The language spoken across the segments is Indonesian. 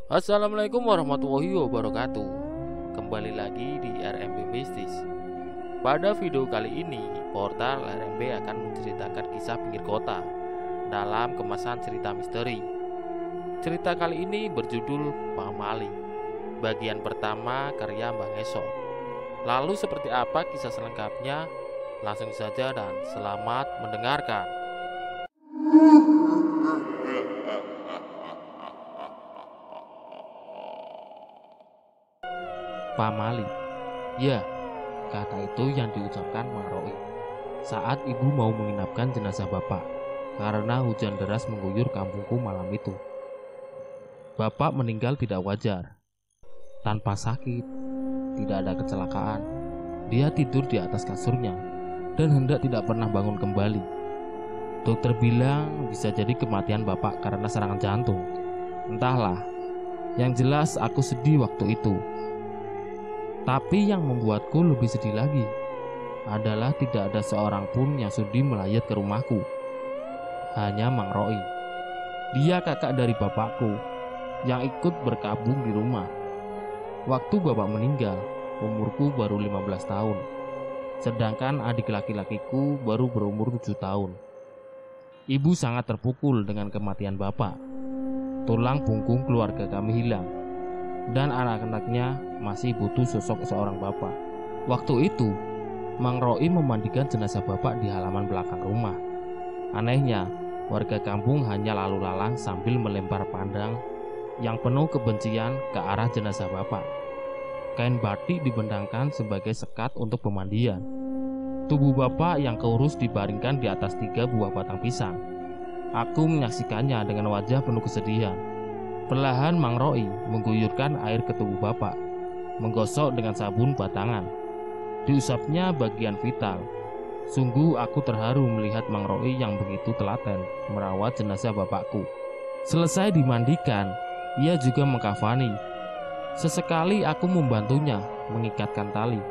Assalamualaikum warahmatullahi wabarakatuh. Kembali lagi di RMB Mistis. Pada video kali ini, portal RMB akan menceritakan kisah pinggir kota dalam kemasan cerita misteri. Cerita kali ini berjudul Pamali. Bagian pertama karya Mbak Ngeso. Lalu seperti apa kisah selengkapnya? Langsung saja dan selamat mendengarkan. Pamali. Ya, kata itu yang diucapkan Mak Roi saat ibu mau menginapkan jenazah bapak karena hujan deras mengguyur kampungku malam itu. Bapak meninggal tidak wajar, tanpa sakit, tidak ada kecelakaan. Dia tidur di atas kasurnya dan hendak tidak pernah bangun kembali. Dokter bilang bisa jadi kematian bapak karena serangan jantung. Entahlah, yang jelas aku sedih waktu itu. Tapi yang membuatku lebih sedih lagi adalah tidak ada seorang pun yang sudi melayat ke rumahku. Hanya Mang Roi. Dia kakak dari bapakku yang ikut berkabung di rumah. Waktu bapak meninggal, umurku baru 15 tahun. Sedangkan adik laki-lakiku baru berumur 7 tahun. Ibu sangat terpukul dengan kematian bapak. Tulang punggung keluarga kami hilang. Dan anak-anaknya masih butuh sosok seorang bapak. Waktu itu, Mang Roi memandikan jenazah bapak di halaman belakang rumah. Anehnya, warga kampung hanya lalu lalang sambil melempar pandang yang penuh kebencian ke arah jenazah bapak. Kain batik dibentangkan sebagai sekat untuk pemandian. Tubuh bapak yang keurus dibaringkan di atas 3 buah batang pisang. Aku menyaksikannya dengan wajah penuh kesedihan. Perlahan Mang Roi mengguyurkan air ke tubuh bapak, menggosok dengan sabun batangan. Diusapnya bagian vital. Sungguh aku terharu melihat Mang Roi yang begitu telaten merawat jenazah bapakku. Selesai dimandikan, ia juga mengkafani. Sesekali aku membantunya mengikatkan tali.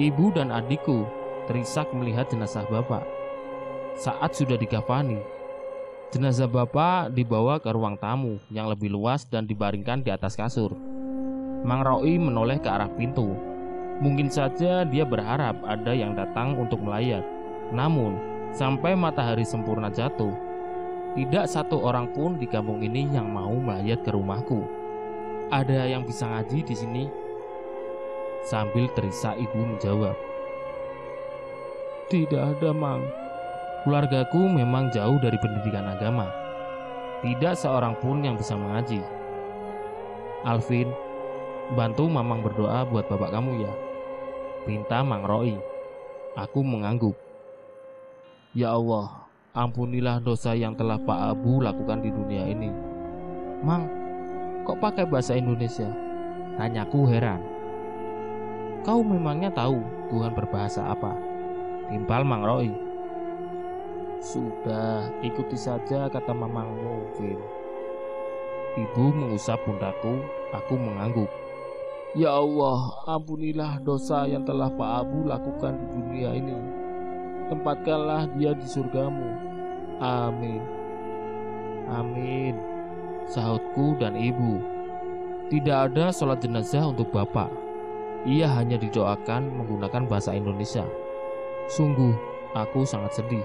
Ibu dan adikku terisak melihat jenazah bapak. Saat sudah dikafani, jenazah bapak dibawa ke ruang tamu yang lebih luas dan dibaringkan di atas kasur. Mang Roi menoleh ke arah pintu. Mungkin saja dia berharap ada yang datang untuk melayat. Namun, sampai matahari sempurna jatuh, tidak satu orang pun di kampung ini yang mau melayat ke rumahku. Ada yang bisa ngaji di sini? Sambil terisak ibu menjawab. Tidak ada, Mang. Keluargaku memang jauh dari pendidikan agama. Tidak seorang pun yang bisa mengaji. Alvin, bantu Mamang berdoa buat bapak kamu ya, pinta Mang Roi. Aku mengangguk. Ya Allah, ampunilah dosa yang telah Pak Abu lakukan di dunia ini. Mang, kok pakai bahasa Indonesia? Tanyaku heran. Kau memangnya tahu Tuhan berbahasa apa? Timpal Mang Roi. Sudah, ikuti saja kata mamangmu, Vin. Ibu mengusap pundakku, aku mengangguk. Ya Allah, ampunilah dosa yang telah Pak Abu lakukan di dunia ini. Tempatkanlah dia di surgamu. Amin. Amin, sahutku dan ibu. Tidak ada sholat jenazah untuk bapak. Ia hanya didoakan menggunakan bahasa Indonesia. Sungguh, aku sangat sedih.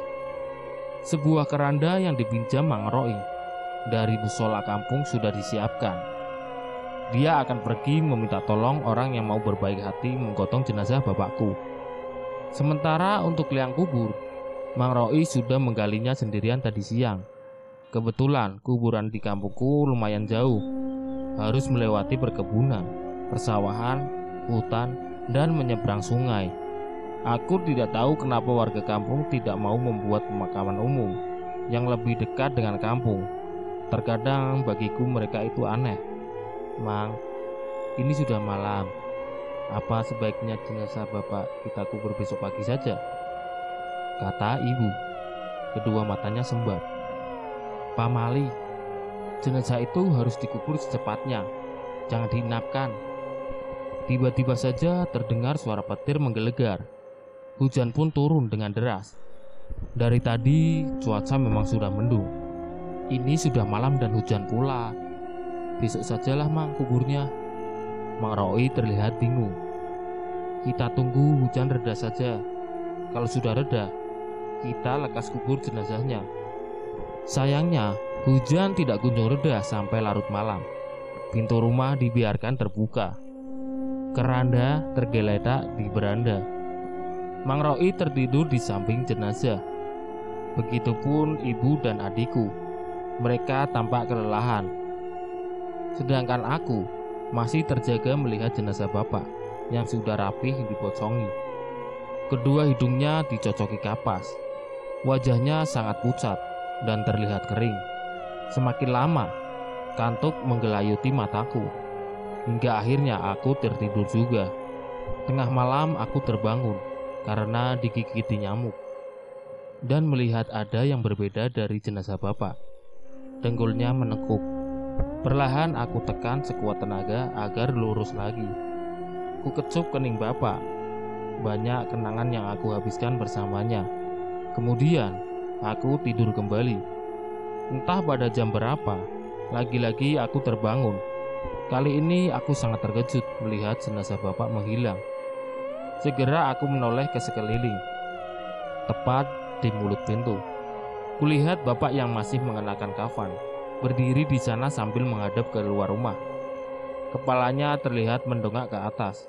Sebuah keranda yang dipinjam Mang Roi dari musola kampung sudah disiapkan. Dia akan pergi meminta tolong orang yang mau berbaik hati menggotong jenazah bapakku. Sementara untuk liang kubur, Mang Roi sudah menggalinya sendirian tadi siang. Kebetulan kuburan di kampungku lumayan jauh. Harus melewati perkebunan, persawahan, hutan, dan menyeberang sungai. Aku tidak tahu kenapa warga kampung tidak mau membuat pemakaman umum yang lebih dekat dengan kampung. Terkadang bagiku mereka itu aneh. Mang, ini sudah malam. Apa sebaiknya jenazah bapak kita kubur besok pagi saja? Kata ibu. Kedua matanya sembar. Pamali, jenazah itu harus dikubur secepatnya. Jangan diinapkan. Tiba-tiba saja terdengar suara petir menggelegar. Hujan pun turun dengan deras. Dari tadi cuaca memang sudah mendung. Ini sudah malam dan hujan pula. Besok sajalah Mang kuburnya. Mang Roy terlihat bingung. Kita tunggu hujan reda saja. Kalau sudah reda, kita lekas kubur jenazahnya. Sayangnya, hujan tidak kunjung reda sampai larut malam. Pintu rumah dibiarkan terbuka. Keranda tergeletak di beranda. Mang Roy tertidur di samping jenazah. Begitupun ibu dan adikku. Mereka tampak kelelahan. Sedangkan aku masih terjaga melihat jenazah bapak yang sudah rapih dipocongi. Kedua hidungnya dicocoki kapas. Wajahnya sangat pucat dan terlihat kering. Semakin lama, kantuk menggelayuti mataku. Hingga akhirnya aku tertidur juga. Tengah malam aku terbangun karena digigiti nyamuk dan melihat ada yang berbeda dari jenazah bapak. Dengkulnya menekuk. Perlahan aku tekan sekuat tenaga agar lurus lagi. Ku kecup kening bapak. Banyak kenangan yang aku habiskan bersamanya. Kemudian aku tidur kembali. Entah pada jam berapa, lagi-lagi aku terbangun. Kali ini aku sangat terkejut melihat jenazah bapak menghilang. Segera aku menoleh ke sekeliling, tepat di mulut pintu. Kulihat bapak yang masih mengenakan kafan berdiri di sana sambil menghadap ke luar rumah. Kepalanya terlihat mendongak ke atas.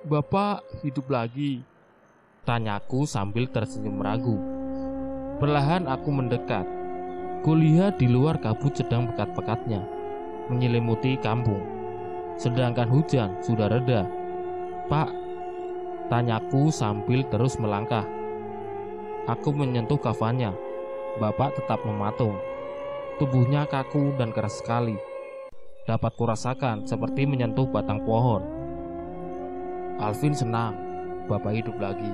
"Bapak hidup lagi?" tanyaku sambil tersenyum ragu. Perlahan aku mendekat. Kulihat di luar kabut sedang pekat-pekatnya menyelimuti kampung. Sedangkan hujan sudah reda. "Pak," tanyaku sambil terus melangkah. Aku menyentuh kafannya. Bapak tetap mematung. Tubuhnya kaku dan keras sekali. Dapat kurasakan seperti menyentuh batang pohon. Alvin senang bapak hidup lagi.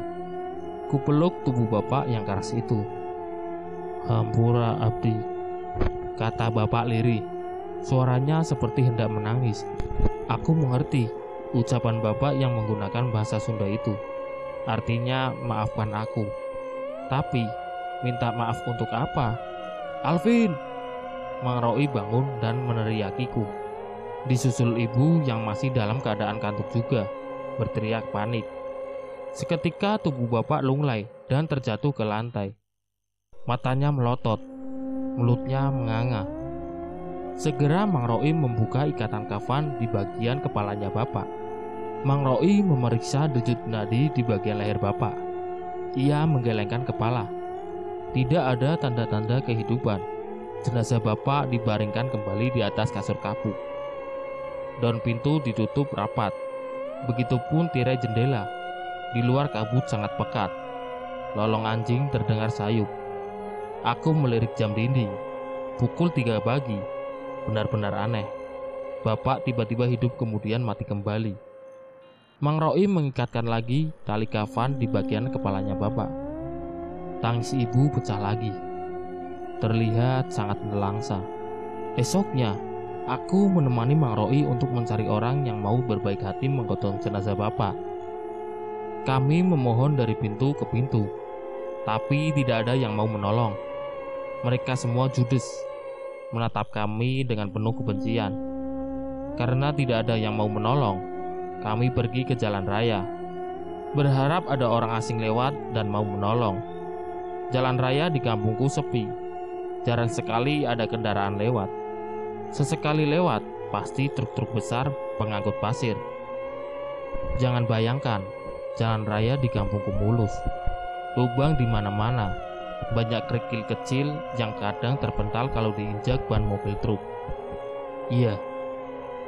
Kupeluk tubuh bapak yang keras itu. "Hampura abdi," kata bapak lirih. Suaranya seperti hendak menangis. Aku mengerti ucapan bapak yang menggunakan bahasa Sunda itu. Artinya maafkan aku. Tapi minta maaf untuk apa? "Alvin!" Mang Roy bangun dan meneriakiku. Disusul ibu yang masih dalam keadaan kantuk juga, berteriak panik. Seketika tubuh bapak lunglai dan terjatuh ke lantai. Matanya melotot, mulutnya menganga. Segera Mang Roy membuka ikatan kafan di bagian kepalanya bapak. Mang Roy memeriksa denyut nadi di bagian leher bapak. Ia menggelengkan kepala. Tidak ada tanda-tanda kehidupan. Jenazah bapak dibaringkan kembali di atas kasur kapuk. Daun pintu ditutup rapat. Begitupun tirai jendela. Di luar kabut sangat pekat. Lolong anjing terdengar sayup. Aku melirik jam dinding. Pukul 3 pagi. Benar-benar aneh. Bapak tiba-tiba hidup kemudian mati kembali. Mang Roy mengikatkan lagi tali kafan di bagian kepalanya bapak. Tangis ibu pecah lagi. Terlihat sangat menelangsa. Esoknya, aku menemani Mang Roy untuk mencari orang yang mau berbaik hati menggotong jenazah bapak. Kami memohon dari pintu ke pintu, tapi tidak ada yang mau menolong. Mereka semua judes, menatap kami dengan penuh kebencian. Karena tidak ada yang mau menolong, kami pergi ke jalan raya, berharap ada orang asing lewat dan mau menolong. Jalan raya di kampungku sepi. Jarang sekali ada kendaraan lewat. Sesekali lewat, pasti truk-truk besar pengangkut pasir. Jangan bayangkan, jalan raya di kampungku mulus. Lubang di mana-mana. Banyak kerikil kecil yang kadang terpental kalau diinjak ban mobil truk. Iya,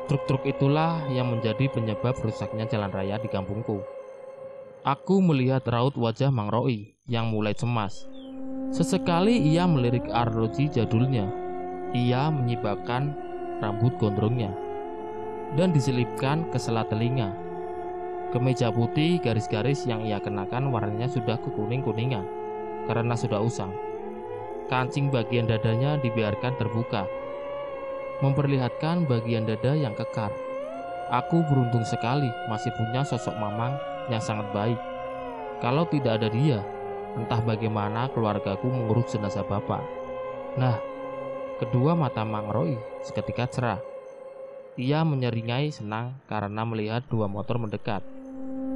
truk-truk itulah yang menjadi penyebab rusaknya jalan raya di kampungku. Aku melihat raut wajah Mang Roy yang mulai cemas. Sesekali ia melirik arloji jadulnya. Ia menyibakkan rambut gondrongnya dan diselipkan ke sela telinga. Kemeja putih garis-garis yang ia kenakan warnanya sudah kekuning-kuningan karena sudah usang. Kancing bagian dadanya dibiarkan terbuka, memperlihatkan bagian dada yang kekar. Aku beruntung sekali masih punya sosok mamang yang sangat baik. Kalau tidak ada dia, entah bagaimana keluargaku mengurus jenazah bapak. Nah, kedua mata Mang Roy seketika cerah. Ia menyeringai senang karena melihat dua motor mendekat.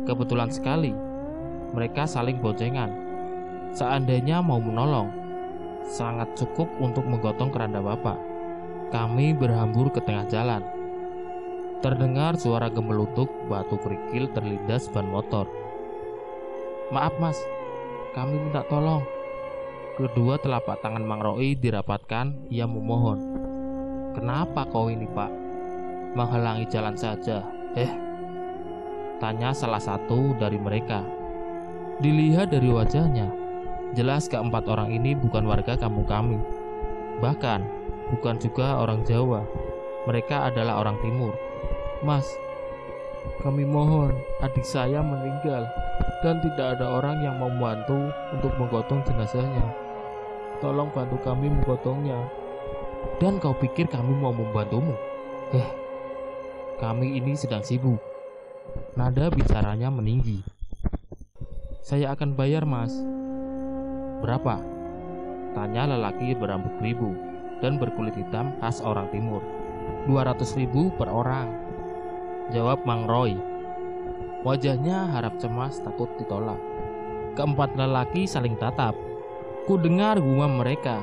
Kebetulan sekali, mereka saling boncengan. Seandainya mau menolong, sangat cukup untuk menggotong keranda bapak. Kami berhambur ke tengah jalan. Terdengar suara gemelutuk batu kerikil terlindas ban motor. "Maaf mas, kami minta tolong." Kedua telapak tangan Mang Roy dirapatkan, ia memohon. "Kenapa kau ini pak? Menghalangi jalan saja." Tanya salah satu dari mereka. Dilihat dari wajahnya, jelas keempat orang ini bukan warga kampung kami. Bahkan bukan juga orang Jawa. Mereka adalah orang timur. "Mas, kami mohon, adik saya meninggal dan tidak ada orang yang mau membantu untuk menggotong jenazahnya. Tolong bantu kami menggotongnya." "Dan kau pikir kami mau membantumu? Kami ini sedang sibuk." Nada bicaranya meninggi. "Saya akan bayar mas." "Berapa?" Tanya lelaki berambut beribu dan berkulit hitam khas orang timur. 200.000 per orang, jawab Mang Roy. Wajahnya harap cemas takut ditolak. Keempat lelaki saling tatap. Ku dengar gumam mereka.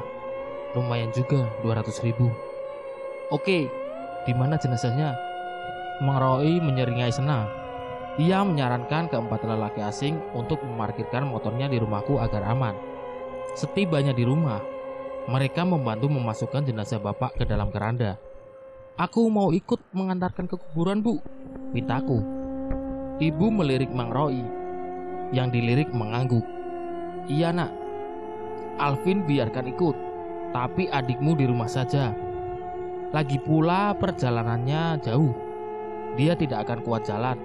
Lumayan juga 200.000. "Oke, di mana jenazahnya?" Mang Roy menyeringai senang. Ia menyarankan keempat lelaki asing untuk memarkirkan motornya di rumahku agar aman. Setibanya di rumah, mereka membantu memasukkan jenazah bapak ke dalam keranda. "Aku mau ikut mengantarkan ke kuburan, Bu," pintaku. Ibu melirik Mang Roy. Yang dilirik mengangguk. "Iya nak, Alvin biarkan ikut, tapi adikmu di rumah saja. Lagi pula perjalanannya jauh. Dia tidak akan kuat jalan.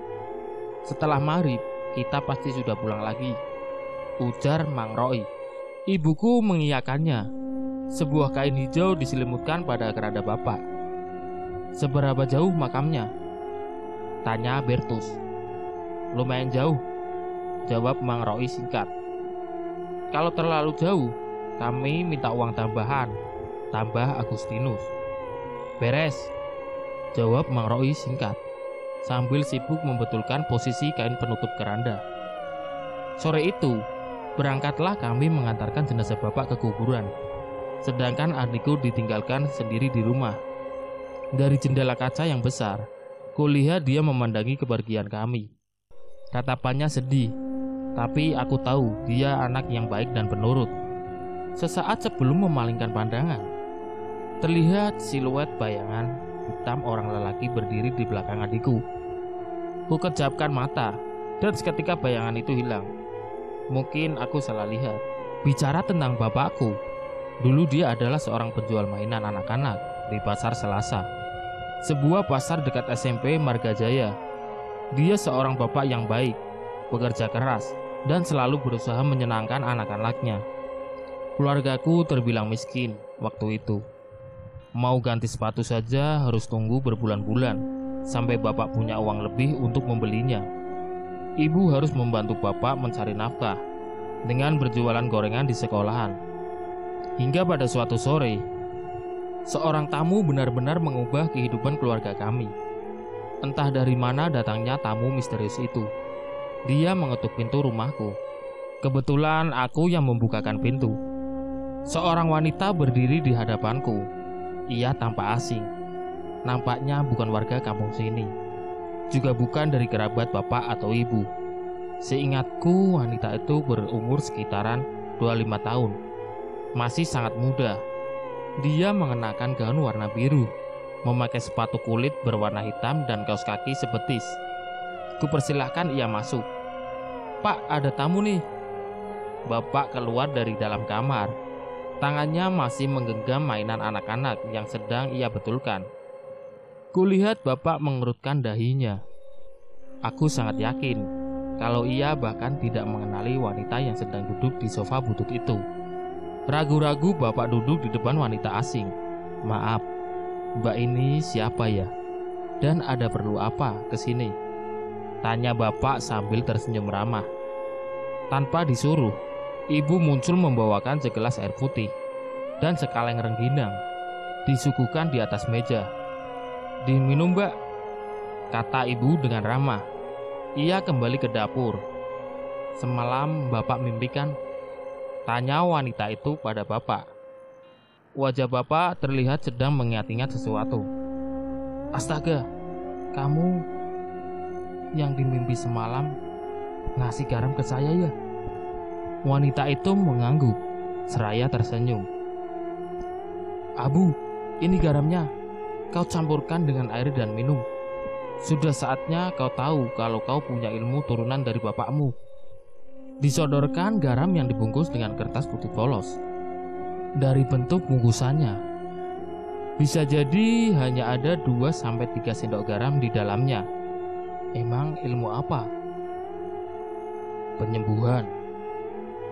Setelah maghrib kita pasti sudah pulang lagi," ujar Mang Roy. Ibuku mengiyakannya. Sebuah kain hijau diselimutkan pada keranda bapak. "Seberapa jauh makamnya?" tanya Bertus. "Lumayan jauh," jawab Mang Roy singkat. "Kalau terlalu jauh, kami minta uang tambahan," tambah Agustinus. "Beres," jawab Mang Roy singkat, sambil sibuk membetulkan posisi kain penutup keranda. Sore itu, berangkatlah kami mengantarkan jenazah bapak ke kuburan. Sedangkan adikku ditinggalkan sendiri di rumah. Dari jendela kaca yang besar, kulihat dia memandangi kepergian kami. Tatapannya sedih, tapi aku tahu dia anak yang baik dan penurut. Sesaat sebelum memalingkan pandangan, terlihat siluet bayangan hitam orang lelaki berdiri di belakang adikku. Ku kejapkan mata, dan seketika bayangan itu hilang. Mungkin aku salah lihat. Bicara tentang bapakku, dulu dia adalah seorang penjual mainan anak-anak di Pasar Selasa, sebuah pasar dekat SMP Margajaya. Dia seorang bapak yang baik, bekerja keras, dan selalu berusaha menyenangkan anak-anaknya. Keluargaku terbilang miskin waktu itu. Mau ganti sepatu saja harus tunggu berbulan-bulan sampai bapak punya uang lebih untuk membelinya. Ibu harus membantu bapak mencari nafkah dengan berjualan gorengan di sekolahan. Hingga pada suatu sore, seorang tamu benar-benar mengubah kehidupan keluarga kami. Entah dari mana datangnya tamu misterius itu. Dia mengetuk pintu rumahku. Kebetulan aku yang membukakan pintu. Seorang wanita berdiri di hadapanku. Ia tampak asing. Nampaknya bukan warga kampung sini, juga bukan dari kerabat bapak atau ibu. Seingatku wanita itu berumur sekitaran 25 tahun. Masih sangat muda. Dia mengenakan gaun warna biru, memakai sepatu kulit berwarna hitam dan kaos kaki sebetis. Kupersilahkan ia masuk. "Pak, ada tamu nih." Bapak keluar dari dalam kamar. Tangannya masih menggenggam mainan anak-anak yang sedang ia betulkan. Kulihat bapak mengerutkan dahinya. Aku sangat yakin kalau ia bahkan tidak mengenali wanita yang sedang duduk di sofa butut itu. Ragu-ragu bapak duduk di depan wanita asing. "Maaf, mbak ini siapa ya? Dan ada perlu apa ke sini?" tanya bapak sambil tersenyum ramah. Tanpa disuruh, ibu muncul membawakan segelas air putih dan sekaleng rengginang disuguhkan di atas meja. "Diminum, Mbak," kata ibu dengan ramah. Ia kembali ke dapur. "Semalam Bapak mimpikan?" tanya wanita itu pada Bapak. Wajah Bapak terlihat sedang mengingat-ingat sesuatu. "Astaga, kamu yang di mimpi semalam ngasih garam ke saya ya?" Wanita itu mengangguk, seraya tersenyum. "Abu, ini garamnya. Kau campurkan dengan air dan minum. Sudah saatnya kau tahu kalau kau punya ilmu turunan dari bapakmu." Disodorkan garam yang dibungkus dengan kertas putih polos. Dari bentuk bungkusannya, bisa jadi hanya ada 2-3 sendok garam di dalamnya. Emang ilmu apa? Penyembuhan.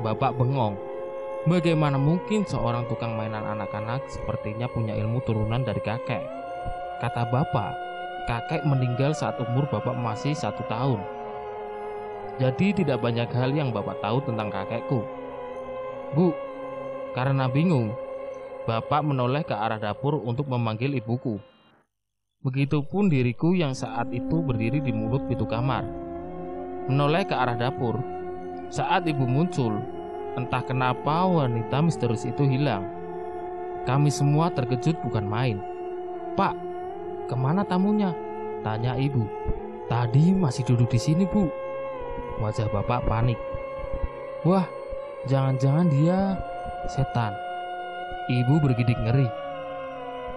Bapak bengong. Bagaimana mungkin seorang tukang mainan anak-anak sepertinya punya ilmu turunan dari kakek? Kata Bapak, kakek meninggal saat umur Bapak masih 1 tahun. Jadi tidak banyak hal yang Bapak tahu tentang kakekku. "Bu," karena bingung, Bapak menoleh ke arah dapur untuk memanggil ibuku. Begitupun diriku yang saat itu berdiri di mulut pintu kamar, menoleh ke arah dapur. Saat ibu muncul, entah kenapa wanita misterius itu hilang. Kami semua terkejut bukan main. "Pak, kemana tamunya?" tanya ibu. "Tadi masih duduk di sini, Bu." Wajah Bapak panik. "Wah, jangan-jangan dia setan." Ibu bergidik ngeri.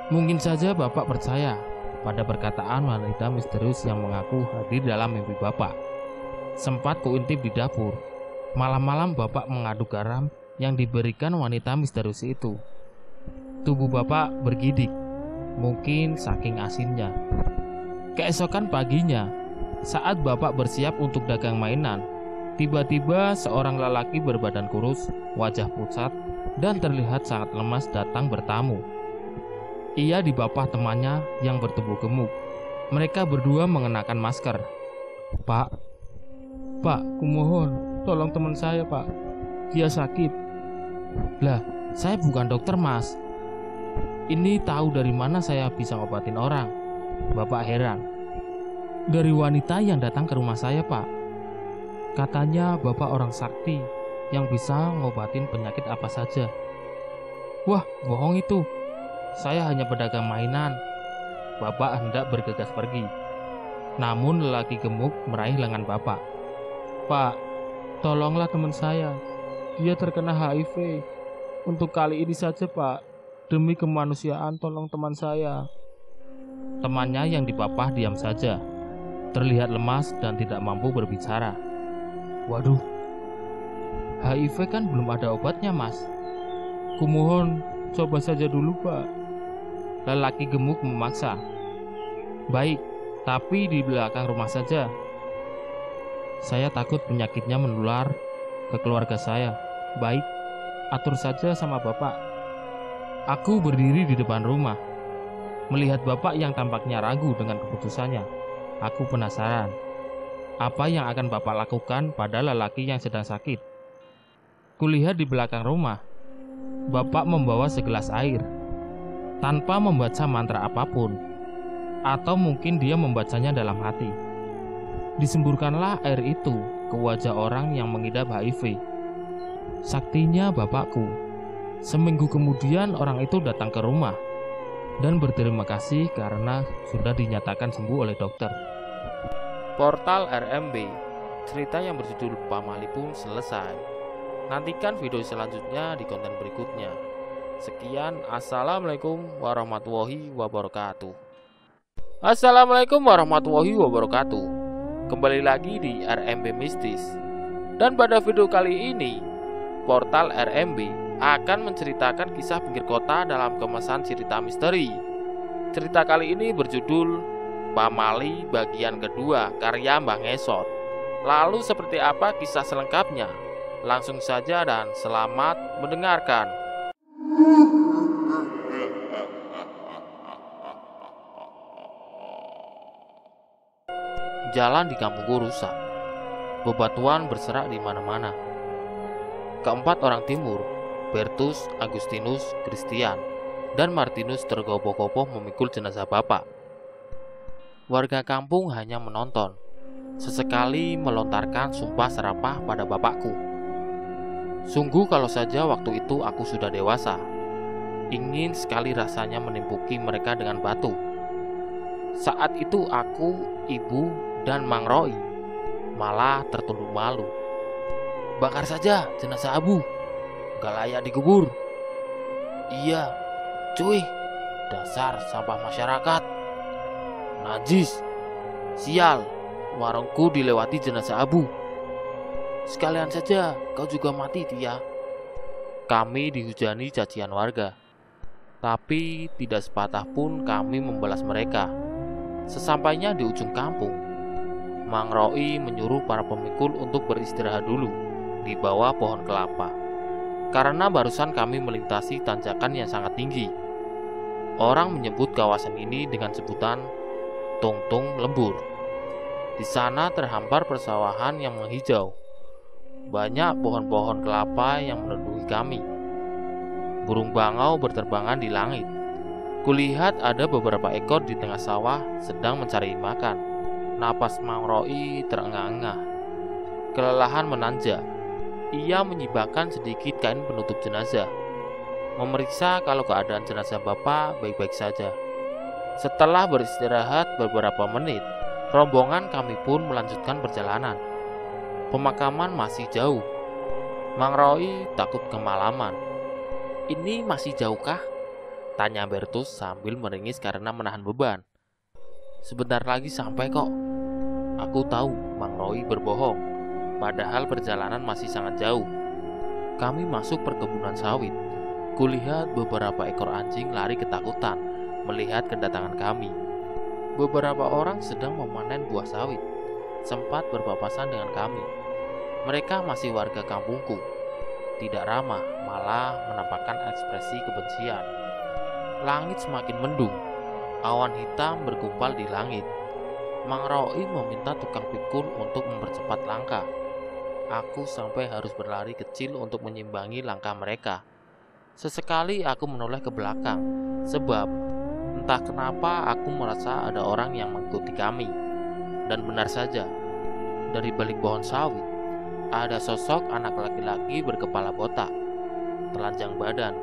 Mungkin saja Bapak percaya pada perkataan wanita misterius yang mengaku hadir dalam mimpi Bapak. Sempat kuintip di dapur. Malam-malam Bapak mengaduk garam yang diberikan wanita misterius itu. Tubuh Bapak bergidik, mungkin saking asinnya. Keesokan paginya, saat Bapak bersiap untuk dagang mainan, tiba-tiba seorang lelaki berbadan kurus, wajah pucat, dan terlihat sangat lemas datang bertamu. Ia dibapah temannya yang bertubuh gemuk. Mereka berdua mengenakan masker. Pak, kumohon, tolong teman saya, Pak. Dia sakit." "Lah, saya bukan dokter, Mas. Ini tahu dari mana saya bisa ngobatin orang?" Bapak heran. "Dari wanita yang datang ke rumah saya, Pak. Katanya Bapak orang sakti yang bisa ngobatin penyakit apa saja." "Wah, bohong itu. Saya hanya pedagang mainan." Bapak hendak bergegas pergi. Namun lelaki gemuk meraih lengan Bapak. "Pak, tolonglah teman saya. Dia terkena HIV. Untuk kali ini saja, Pak. Demi kemanusiaan, tolong teman saya." Temannya yang dipapah diam saja, terlihat lemas dan tidak mampu berbicara. "Waduh, HIV kan belum ada obatnya, Mas. Kumohon, coba saja dulu, Pak." Lelaki gemuk memaksa. "Baik, tapi di belakang rumah saja. Saya takut penyakitnya menular ke keluarga saya." "Baik, atur saja sama Bapak." Aku berdiri di depan rumah. Melihat Bapak yang tampaknya ragu dengan keputusannya, aku penasaran. Apa yang akan Bapak lakukan pada lelaki yang sedang sakit? Kulihat di belakang rumah, Bapak membawa segelas air, tanpa membaca mantra apapun, atau mungkin dia membacanya dalam hati. Disemburkanlah air itu ke wajah orang yang mengidap HIV. Saktinya Bapakku. Seminggu kemudian orang itu datang ke rumah dan berterima kasih karena sudah dinyatakan sembuh oleh dokter. Portal RMB, cerita yang berjudul Pamali pun selesai. Nantikan video selanjutnya di konten berikutnya. Sekian, assalamualaikum warahmatullahi wabarakatuh. Assalamualaikum warahmatullahi wabarakatuh. Kembali lagi di RMB Mistis. Dan pada video kali ini, Portal RMB akan menceritakan kisah pinggir kota dalam kemasan cerita misteri. Cerita kali ini berjudul Pamali bagian kedua karya Mbah Ngesot. Lalu seperti apa kisah selengkapnya? Langsung saja dan selamat mendengarkan. Jalan di kampungku rusak. Bebatuan berserak di mana-mana. Keempat orang timur, Bertus, Agustinus, Christian, dan Martinus tergopoh-gopoh memikul jenazah Bapak. Warga kampung hanya menonton, sesekali melontarkan sumpah serapah pada bapakku. Sungguh kalau saja waktu itu aku sudah dewasa, ingin sekali rasanya menimpuki mereka dengan batu. Saat itu aku, ibu, dan Mang Roy malah tertunduk malu. Bakar saja jenazah Abu, gak layak dikubur. Iya, cuy, dasar sampah masyarakat. Najis, sial, warungku dilewati jenazah Abu. Sekalian saja kau juga mati, Tia. Kami dihujani cacian warga, tapi tidak sepatah pun kami membalas mereka. Sesampainya di ujung kampung, Mang Roy menyuruh para pemikul untuk beristirahat dulu di bawah pohon kelapa, karena barusan kami melintasi tanjakan yang sangat tinggi. Orang menyebut kawasan ini dengan sebutan Tungtung Lembur. Di sana terhampar persawahan yang menghijau. Banyak pohon-pohon kelapa yang meneduhi kami. Burung bangau berterbangan di langit. Kulihat ada beberapa ekor di tengah sawah sedang mencari makan. Napas Mang Roy terengah-engah. Kelelahan menanjak. Ia menyibakkan sedikit kain penutup jenazah, memeriksa kalau keadaan jenazah bapak baik-baik saja. Setelah beristirahat beberapa menit, rombongan kami pun melanjutkan perjalanan. Pemakaman masih jauh. Mang Roy takut kemalaman. Ini masih jauhkah? Tanya Bertus sambil meringis karena menahan beban. Sebentar lagi sampai kok. Aku tahu Mang Roy berbohong, padahal perjalanan masih sangat jauh. Kami masuk perkebunan sawit. Kulihat beberapa ekor anjing lari ketakutan melihat kedatangan kami. Beberapa orang sedang memanen buah sawit, sempat berpapasan dengan kami. Mereka masih warga kampungku, tidak ramah, malah menampakkan ekspresi kebencian. Langit semakin mendung, awan hitam bergumpal di langit. Mang Roy meminta tukang pikul untuk mempercepat langkah. Aku sampai harus berlari kecil untuk menyimbangi langkah mereka. Sesekali aku menoleh ke belakang, sebab entah kenapa aku merasa ada orang yang mengikuti kami. Dan benar saja, dari balik pohon sawit ada sosok anak laki-laki berkepala botak, telanjang badan,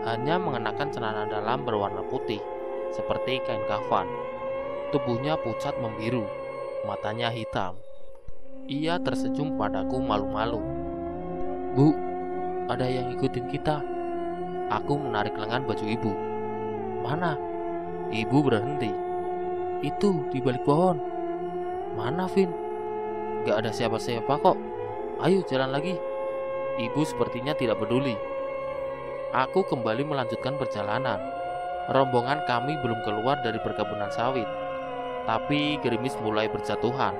hanya mengenakan celana dalam berwarna putih seperti kain kafan. Tubuhnya pucat membiru, matanya hitam. Ia tersenyum padaku malu-malu. Bu, ada yang ikutin kita. Aku menarik lengan baju ibu. Mana? Ibu berhenti. Itu di balik pohon. Mana, Vin? Gak ada siapa-siapa kok. Ayo jalan lagi. Ibu sepertinya tidak peduli. Aku kembali melanjutkan perjalanan. Rombongan kami belum keluar dari perkebunan sawit, tapi gerimis mulai berjatuhan.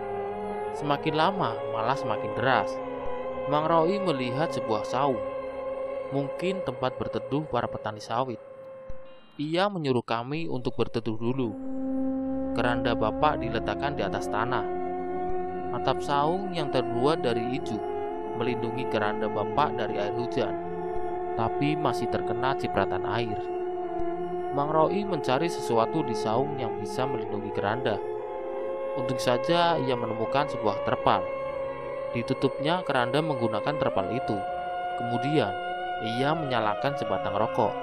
Semakin lama malah semakin deras. Mang Roy melihat sebuah saung, mungkin tempat berteduh para petani sawit. Ia menyuruh kami untuk berteduh dulu. Keranda bapak diletakkan di atas tanah. Atap saung yang terbuat dari ijuk melindungi keranda bapak dari air hujan, tapi masih terkena cipratan air. Mang Roy mencari sesuatu di saung yang bisa melindungi keranda. Untung saja ia menemukan sebuah terpal. Ditutupnya keranda menggunakan terpal itu. Kemudian ia menyalakan sebatang rokok,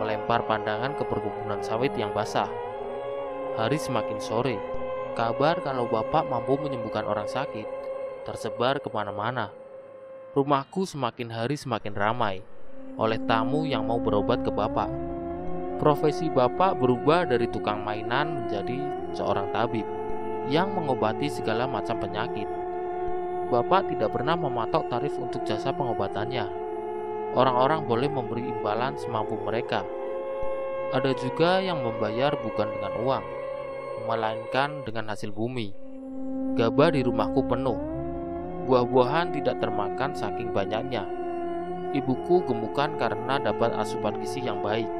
melempar pandangan ke perkebunan sawit yang basah. Hari semakin sore. Kabar kalau bapak mampu menyembuhkan orang sakit tersebar kemana-mana. Rumahku semakin hari semakin ramai oleh tamu yang mau berobat ke bapak. Profesi bapak berubah dari tukang mainan menjadi seorang tabib yang mengobati segala macam penyakit. Bapak tidak pernah mematok tarif untuk jasa pengobatannya. Orang-orang boleh memberi imbalan semampu mereka. Ada juga yang membayar bukan dengan uang, melainkan dengan hasil bumi. Gabah di rumahku penuh. Buah-buahan tidak termakan saking banyaknya. Ibuku gemukan karena dapat asupan gizi yang baik.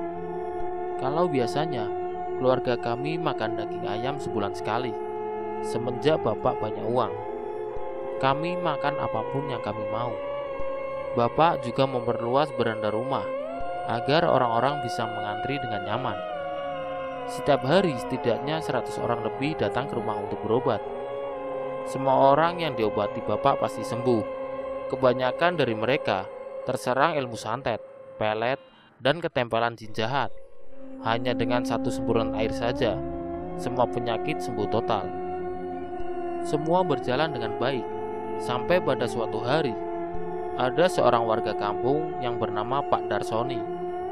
Kalau biasanya keluarga kami makan daging ayam sebulan sekali, semenjak bapak banyak uang, kami makan apapun yang kami mau. Bapak juga memperluas beranda rumah agar orang-orang bisa mengantri dengan nyaman. Setiap hari setidaknya 100 orang lebih datang ke rumah untuk berobat. Semua orang yang diobati Bapak pasti sembuh. Kebanyakan dari mereka terserang ilmu santet, pelet, dan ketempelan jin jahat. Hanya dengan satu semburan air saja, semua penyakit sembuh total. Semua berjalan dengan baik, sampai pada suatu hari, ada seorang warga kampung yang bernama Pak Darsoni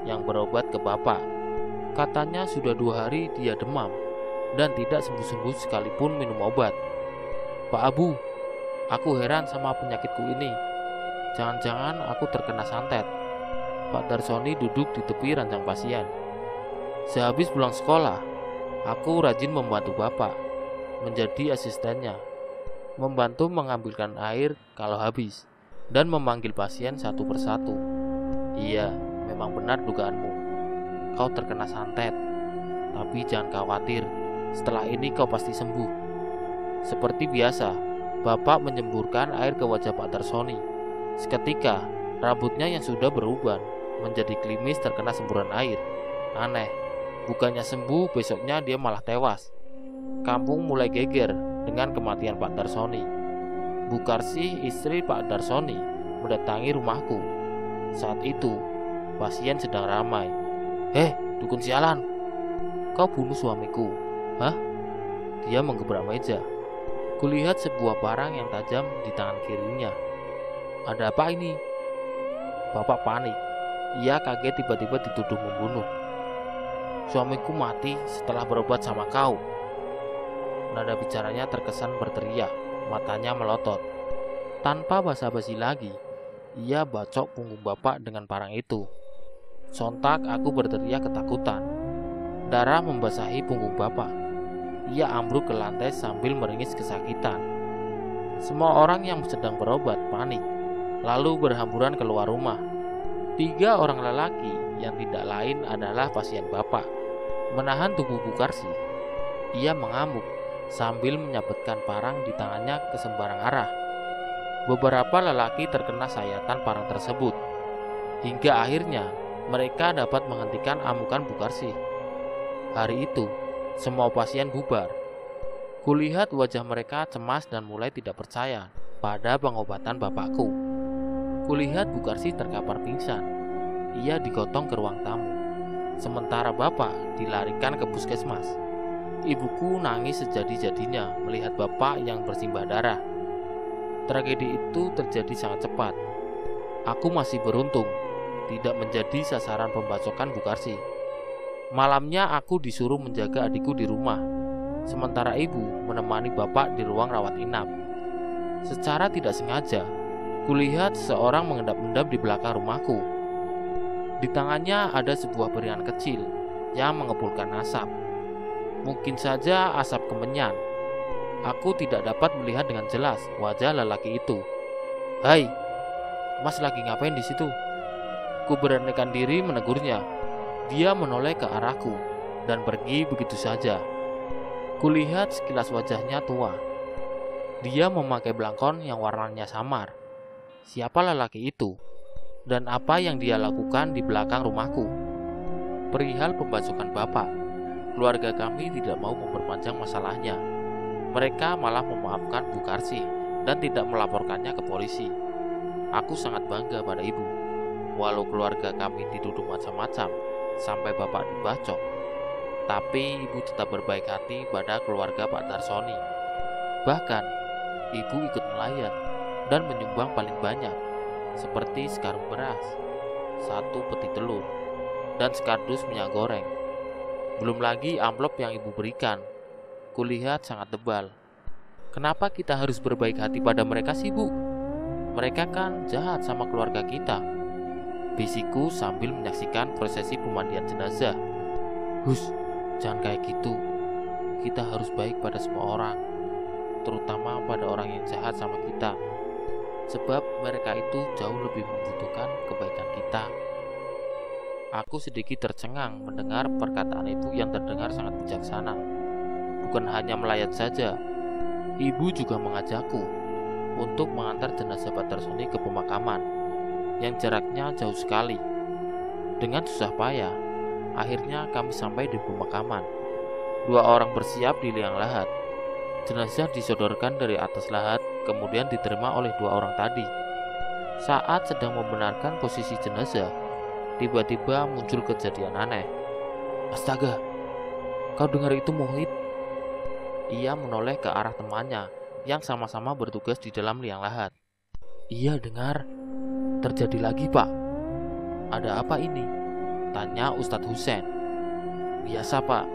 yang berobat ke Bapak. Katanya sudah 2 hari dia demam dan tidak sembuh-sembuh sekalipun minum obat. Pak Abu, aku heran sama penyakitku ini. Jangan-jangan aku terkena santet. Pak Darsoni duduk di tepi ranjang pasien. Sehabis pulang sekolah, aku rajin membantu Bapak, menjadi asistennya, membantu mengambilkan air kalau habis, dan memanggil pasien satu persatu. Iya, memang benar dugaanmu. Kau terkena santet, tapi jangan khawatir, setelah ini kau pasti sembuh. Seperti biasa, Bapak menyemburkan air ke wajah Pak Darsoni. Seketika, rambutnya yang sudah beruban menjadi klimis terkena semburan air. Aneh, bukannya sembuh, besoknya dia malah tewas. Kampung mulai geger dengan kematian Pak Darsoni. Bu Karsih, istri Pak Darsoni, mendatangi rumahku. Saat itu, pasien sedang ramai. Dukun sialan, kau bunuh suamiku. Hah? Dia menggebrak meja. Kulihat sebuah parang yang tajam di tangan kirinya. Ada apa ini? Bapak panik. Ia kaget tiba-tiba dituduh membunuh. Suamiku mati setelah berobat sama kau. Nada bicaranya terkesan berteriak, matanya melotot. Tanpa basa-basi lagi, ia bacok punggung Bapak dengan parang itu. Sontak aku berteriak ketakutan. Darah membasahi punggung Bapak. Ia ambruk ke lantai sambil meringis kesakitan. Semua orang yang sedang berobat panik, lalu berhamburan keluar rumah. 3 orang lelaki yang tidak lain adalah pasien Bapak menahan tubuh Bu Karsih. Ia mengamuk sambil menyabetkan parang di tangannya ke sembarang arah. Beberapa lelaki terkena sayatan parang tersebut, hingga akhirnya mereka dapat menghentikan amukan Bu Karsih. Hari itu, semua pasien bubar. Kulihat wajah mereka cemas dan mulai tidak percaya pada pengobatan bapakku. Kulihat Bu Karsih terkapar pingsan. Ia digotong ke ruang tamu. Sementara Bapak dilarikan ke puskesmas. Ibuku nangis sejadi-jadinya melihat Bapak yang bersimbah darah. Tragedi itu terjadi sangat cepat. Aku masih beruntung tidak menjadi sasaran pembacokan Bu Karsih. Malamnya aku disuruh menjaga adikku di rumah, sementara ibu menemani Bapak di ruang rawat inap. Secara tidak sengaja, kulihat seseorang mengendap-endap di belakang rumahku. Di tangannya ada sebuah berian kecil yang mengepulkan asap. Mungkin saja asap kemenyan. Aku tidak dapat melihat dengan jelas wajah lelaki itu. "Hai, Mas lagi ngapain di situ?" Ku beranikan diri menegurnya. Dia menoleh ke arahku dan pergi begitu saja. Kulihat sekilas wajahnya tua. Dia memakai belangkon yang warnanya samar. Siapa lelaki itu? Dan apa yang dia lakukan di belakang rumahku? Perihal pembacokan Bapak, keluarga kami tidak mau memperpanjang masalahnya. Mereka malah memaafkan Bu Karsih dan tidak melaporkannya ke polisi. Aku sangat bangga pada ibu. Walau keluarga kami dituduh macam-macam sampai Bapak dibacok, tapi ibu tetap berbaik hati pada keluarga Pak Darsoni. Bahkan ibu ikut melayat dan menyumbang paling banyak, seperti sekarung beras, 1 peti telur, dan sekardus minyak goreng. Belum lagi amplop yang ibu berikan. Kulihat sangat tebal. Kenapa kita harus berbaik hati pada mereka sih, Bu? Mereka kan jahat sama keluarga kita. Bisikku sambil menyaksikan prosesi pemandian jenazah. Hus, jangan kayak gitu. Kita harus baik pada semua orang, terutama pada orang yang jahat sama kita. Sebab mereka itu jauh lebih membutuhkan kebaikan kita. Aku sedikit tercengang mendengar perkataan ibu yang terdengar sangat bijaksana. Bukan hanya melayat saja, ibu juga mengajakku untuk mengantar jenazah Pak Darsoni ke pemakaman yang jaraknya jauh sekali. Dengan susah payah, akhirnya kami sampai di pemakaman. Dua orang bersiap di liang lahat. Jenazah disodorkan dari atas lahat, kemudian diterima oleh dua orang tadi. Saat sedang membenarkan posisi jenazah, tiba-tiba muncul kejadian aneh. Astaga, kau dengar itu, Muhid? Ia menoleh ke arah temannya yang sama-sama bertugas di dalam liang lahat. Iya, dengar. Terjadi lagi, Pak. Ada apa ini? Tanya Ustadz Husein. Biasa, Pak.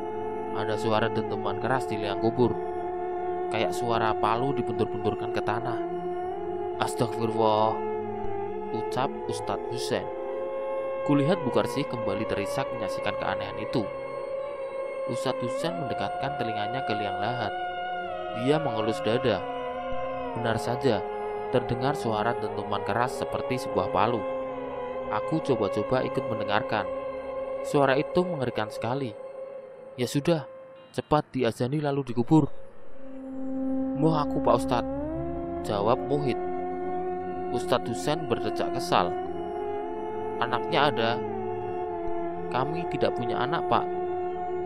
Ada suara dentuman keras di liang kubur. Kayak suara palu dibentur-benturkan ke tanah. Astagfirullah, ucap Ustadz Husein. Kulihat Bukarsih kembali terisak menyaksikan keanehan itu. Ustadz Husein mendekatkan telinganya ke liang lahat. Dia mengelus dada. Benar saja, terdengar suara dentuman keras seperti sebuah palu. Aku coba-coba ikut mendengarkan. Suara itu mengerikan sekali. Ya sudah, cepat diazani lalu dikubur. Mau aku, Pak Ustadz, jawab Muhid. Ustadz Husein berdecak kesal. Anaknya ada. Kami tidak punya anak, Pak,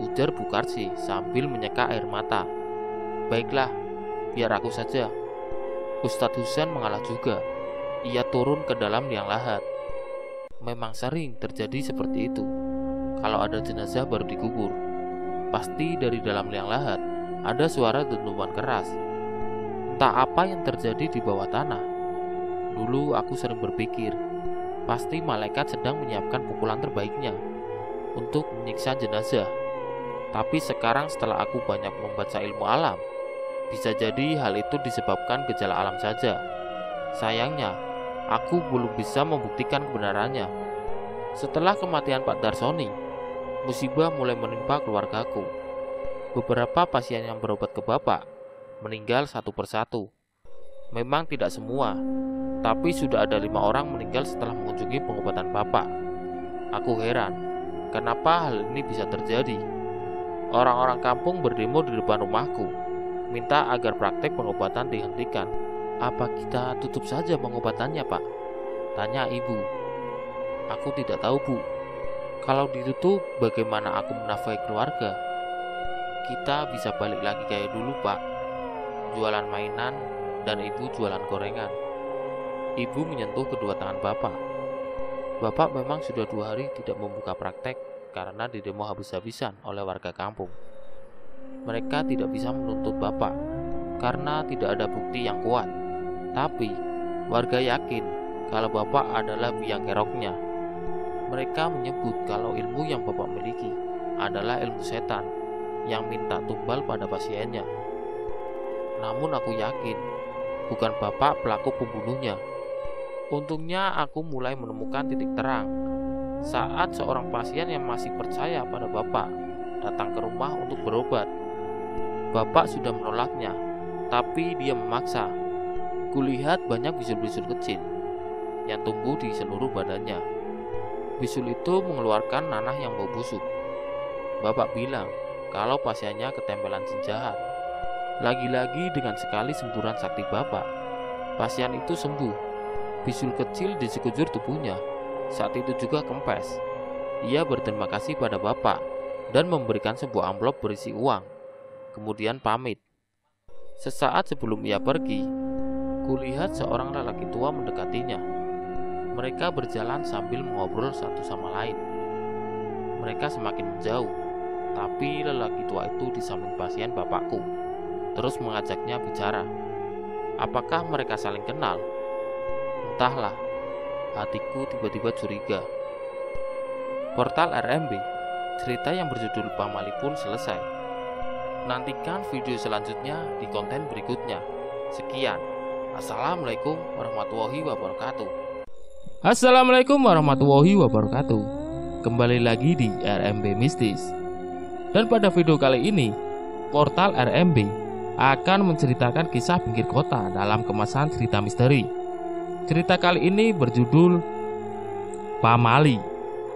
ujar Bukarsih sambil menyeka air mata. Baiklah, biar aku saja. Ustadz Husein mengalah juga. Ia turun ke dalam liang lahat. Memang sering terjadi seperti itu. Kalau ada jenazah baru dikubur, pasti dari dalam liang lahat ada suara dentuman keras. Entah apa yang terjadi di bawah tanah. Dulu aku sering berpikir, pasti malaikat sedang menyiapkan pukulan terbaiknya untuk menyiksa jenazah. Tapi sekarang setelah aku banyak membaca ilmu alam, bisa jadi hal itu disebabkan gejala alam saja. Sayangnya, aku belum bisa membuktikan kebenarannya. Setelah kematian Pak Darsoni, musibah mulai menimpa keluargaku. Beberapa pasien yang berobat ke Bapak meninggal satu persatu. Memang tidak semua, tapi sudah ada 5 orang meninggal setelah mengunjungi pengobatan Bapak. Aku heran, kenapa hal ini bisa terjadi. Orang-orang kampung berdemo di depan rumahku, minta agar praktek pengobatan dihentikan. Apa kita tutup saja pengobatannya, Pak? Tanya ibu. Aku tidak tahu, Bu. Kalau ditutup, bagaimana aku menafkahi keluarga? Kita bisa balik lagi kayak dulu, Pak. Jualan mainan dan ibu jualan gorengan. Ibu menyentuh kedua tangan Bapak. Bapak memang sudah 2 hari tidak membuka praktek karena didemo habis-habisan oleh warga kampung. Mereka tidak bisa menuntut Bapak karena tidak ada bukti yang kuat. Tapi warga yakin kalau Bapak adalah biang keroknya. Mereka menyebut kalau ilmu yang Bapak miliki adalah ilmu setan yang minta tumbal pada pasiennya. Namun aku yakin bukan Bapak pelaku pembunuhnya. Untungnya aku mulai menemukan titik terang saat seorang pasien yang masih percaya pada Bapak datang ke rumah untuk berobat. Bapak sudah menolaknya, tapi dia memaksa. Kulihat banyak bisul-bisul kecil yang tumbuh di seluruh badannya. Bisul itu mengeluarkan nanah yang bau busuk. Bapak bilang kalau pasiennya ketempelan jin jahat. Lagi-lagi dengan sekali semburan sakti Bapak, pasien itu sembuh. Bisul kecil di sekujur tubuhnya saat itu juga kempes. Ia berterima kasih pada Bapak dan memberikan sebuah amplop berisi uang. Kemudian pamit. Sesaat sebelum ia pergi, kulihat seorang lelaki tua mendekatinya. Mereka berjalan sambil mengobrol satu sama lain. Mereka semakin menjauh, tapi lelaki tua itu di samping pasien Bapakku terus mengajaknya bicara. Apakah mereka saling kenal? Entahlah, hatiku tiba-tiba curiga. Portal RMB, cerita yang berjudul Pamali pun selesai. Nantikan video selanjutnya di konten berikutnya. Sekian, Assalamualaikum warahmatullahi wabarakatuh. Assalamualaikum warahmatullahi wabarakatuh. Kembali lagi di RMB Mistis. Dan pada video kali ini, Portal RMB akan menceritakan kisah pinggir kota dalam kemasan cerita misteri. Cerita kali ini berjudul Pamali,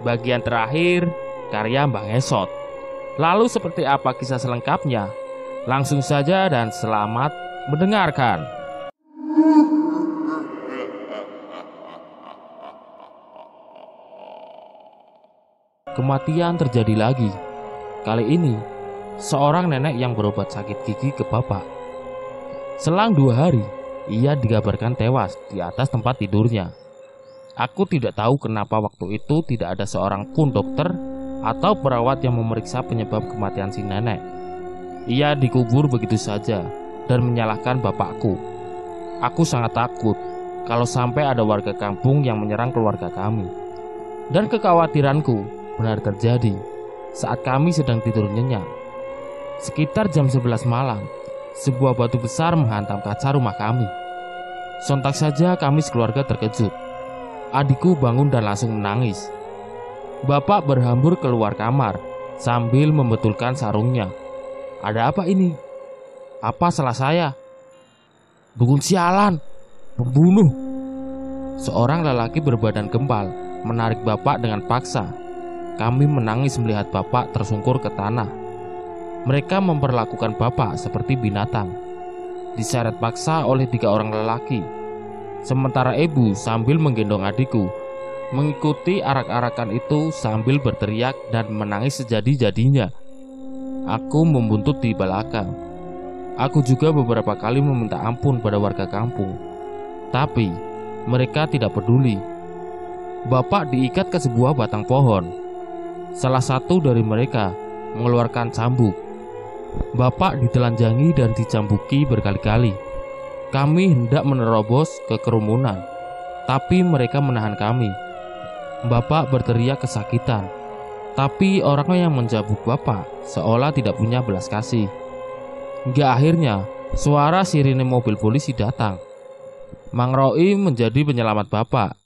bagian terakhir karya Mbah Ngesot. Lalu seperti apa kisah selengkapnya? Langsung saja dan selamat mendengarkan. Kematian terjadi lagi. Kali ini seorang nenek yang berobat sakit gigi ke bapak. Selang 2 hari, ia dikabarkan tewas di atas tempat tidurnya. Aku tidak tahu kenapa waktu itu tidak ada seorang pun dokter atau perawat yang memeriksa penyebab kematian si nenek. Ia dikubur begitu saja dan menyalahkan bapakku. Aku sangat takut kalau sampai ada warga kampung yang menyerang keluarga kami. Dan kekhawatiranku benar terjadi saat kami sedang tidur nyenyak. Sekitar jam 11 malam, sebuah batu besar menghantam kaca rumah kami. Sontak saja kami sekeluarga terkejut. Adikku bangun dan langsung menangis. Bapak berhambur keluar kamar sambil membetulkan sarungnya. Ada apa ini? Apa salah saya? Dukun sialan, pembunuh. Seorang lelaki berbadan gempal menarik bapak dengan paksa. Kami menangis melihat bapak tersungkur ke tanah. Mereka memperlakukan bapak seperti binatang, diseret paksa oleh 3 orang lelaki. Sementara ibu sambil menggendong adikku mengikuti arak-arakan itu sambil berteriak dan menangis sejadi-jadinya. Aku membuntut di belakang. Aku juga beberapa kali meminta ampun pada warga kampung, tapi mereka tidak peduli. Bapak diikat ke sebuah batang pohon. Salah satu dari mereka mengeluarkan cambuk. Bapak ditelanjangi dan dicambuki berkali-kali. Kami hendak menerobos ke kerumunan, tapi mereka menahan kami. Bapak berteriak kesakitan, tapi orang yang mencambuk bapak seolah tidak punya belas kasih. Hingga akhirnya suara sirine mobil polisi datang. Mang Roi menjadi penyelamat bapak.